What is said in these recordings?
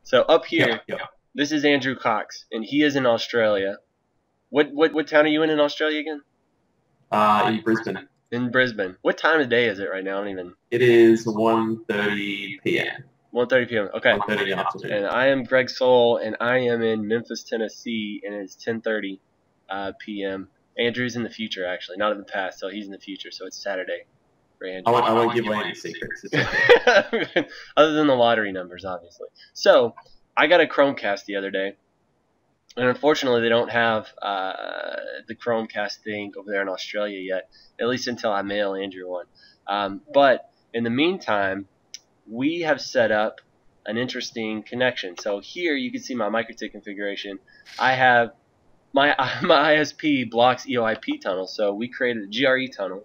So up here, Yeah. this is Andrew Cox, and he is in Australia. What town are you in Australia again? In Brisbane. In Brisbane. What time of day is it right now? I don't even. It is 1:30 p.m. 1:30 p.m. Okay. 1:30 in the afternoon. And I am Greg Soul, and I am in Memphis, Tennessee, and it's 10:30 p.m. Andrew's in the future, actually, not in the past. So he's in the future. So it's Saturday for Andrew. I won't give away any secrets. It's okay. Other than the lottery numbers, obviously. So I got a Chromecast the other day, and unfortunately they don't have the Chromecast thing over there in Australia yet, at least until I mail Andrew one. But in the meantime, we have set up an interesting connection. So here you can see my MikroTik configuration. I have my ISP blocks EoIP tunnel, so we created a GRE tunnel,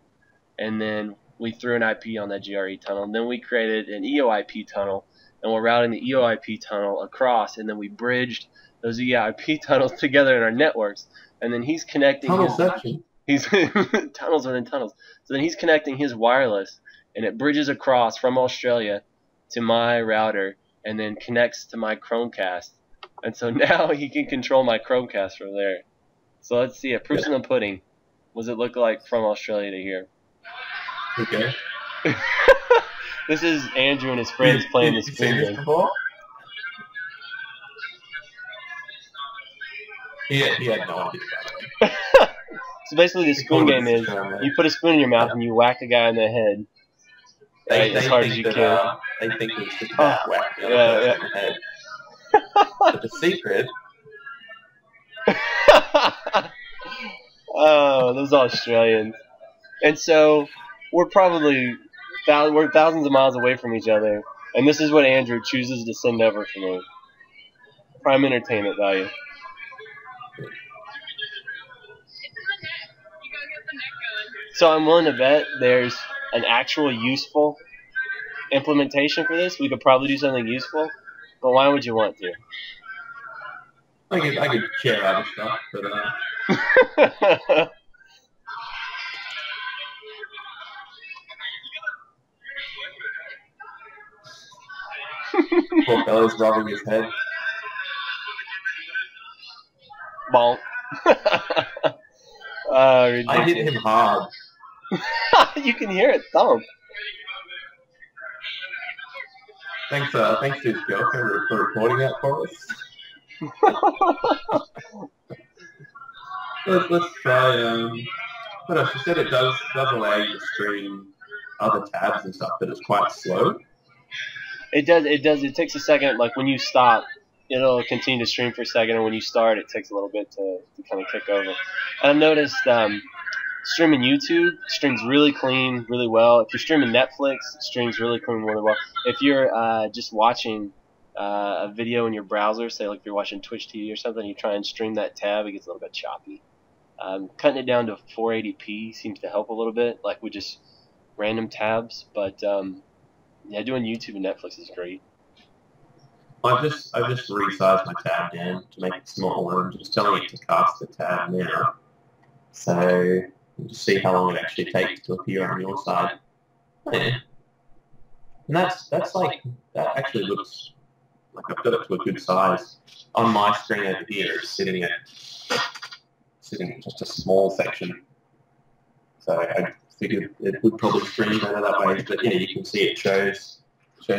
and then we threw an IP on that GRE tunnel, and then we created an EoIP tunnel, and we're routing the EoIP tunnel across, and then we bridged those EoIP tunnels together in our networks, and then he's connecting he's tunnels within tunnels. So then he's connecting his wireless, and it bridges across from Australia to my router, and then connects to my Chromecast. And so now he can control my Chromecast from there. So let's see it. Proof's in the pudding. What does it look like from Australia to here? Okay. This is Andrew and his friends playing the spoon game. He had no idea, by the way. So basically the spoon game is you put a spoon in your mouth and you whack a guy in the head as hard as you can. They think it's just about whack the other person in the head. But the secret... Oh, those Australians. And so we're probably thousands of miles away from each other, and this is what Andrew chooses to send over for me. Prime entertainment value. So I'm willing to bet there's an actual useful implementation for this. We could probably do something useful, but why would you want to? I could share other stuff, but poor fella's rubbing his head. Bonk. I hit him hard. You can hear it thump. Thanks to his girlfriend for recording that for us. let's try. What else? She said it does allow you to stream other tabs and stuff, but it's quite slow. It does. It takes a second. Like when you stop, it'll continue to stream for a second, and when you start, it takes a little bit to kind of kick over. And I've noticed streaming YouTube streams really clean, really well. If you're streaming Netflix, it streams really clean, really well. If you're just watching a video in your browser, say like if you're watching Twitch TV or something, you try and stream that tab, it gets a little bit choppy. Cutting it down to 480p seems to help a little bit, like with just random tabs. But yeah, doing YouTube and Netflix is great. I've just resized my tab down to make it smaller. I'm just telling it to cast the tab now. So we'll just see how long it actually takes to appear on your side. Oh, yeah. And that's like, that actually looks like I've got it to a good size. On my screen over here, it's sitting at just a small section. So I figured it would probably stream better that way. But yeah, you can see it shows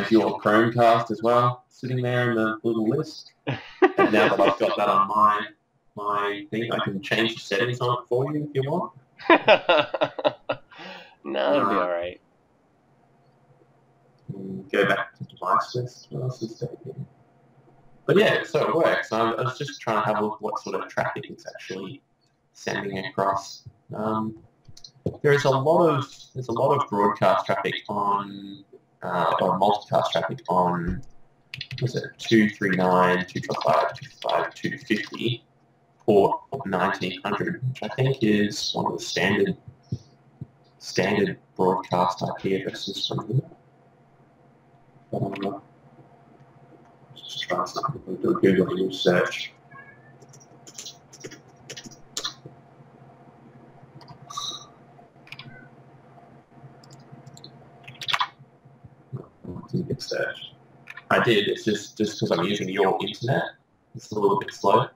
your Chromecast as well, sitting there in the little list. And now that I've got that on my thing, I can change the settings on it for you if you want. No, that'll be alright. Go back to device list. What else is there here? But yeah, so it works. I was just trying to have a look what sort of traffic it's actually sending across. There's a lot of broadcast traffic on or multicast traffic on, was it 239, 255, 250 port 1900, which I think is one of the standard broadcast IP addresses from here. Just try something. Do a Google image search. It's a big search. I I did. It's just because I'm using your internet. It's a little bit slow.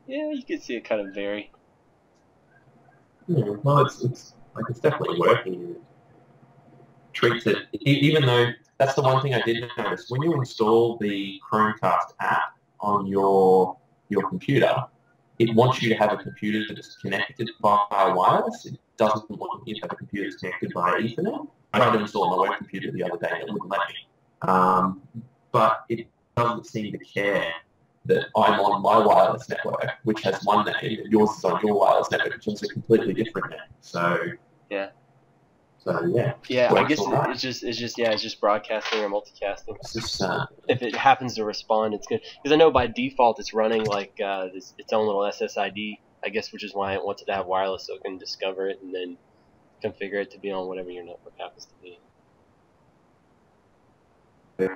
Yeah, you can see it kind of vary. Yeah, well, it's definitely working. Treats it, even though that's the one thing I did notice. When you install the Chromecast app on your computer, it wants you to have a computer that is connected via wireless. It doesn't want you to have a computer that's connected via Ethernet. I tried to install my work computer the other day and it wouldn't let me. But it doesn't seem to care that I'm on my wireless network, which has one name, and yours is on your wireless network, which is a completely different name. So yeah. Yeah, I guess it's just broadcasting or multicasting. If it happens to respond, it's good. Because I know by default it's running like its own little SSID, I guess, which is why it wants it to have wireless so it can discover it and then configure it to be on whatever your network happens to be. I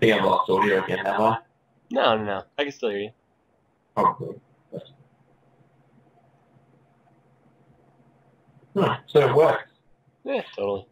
think I've lost audio again, have I? No. I can still hear you. Probably. So it works. Yeah, totally.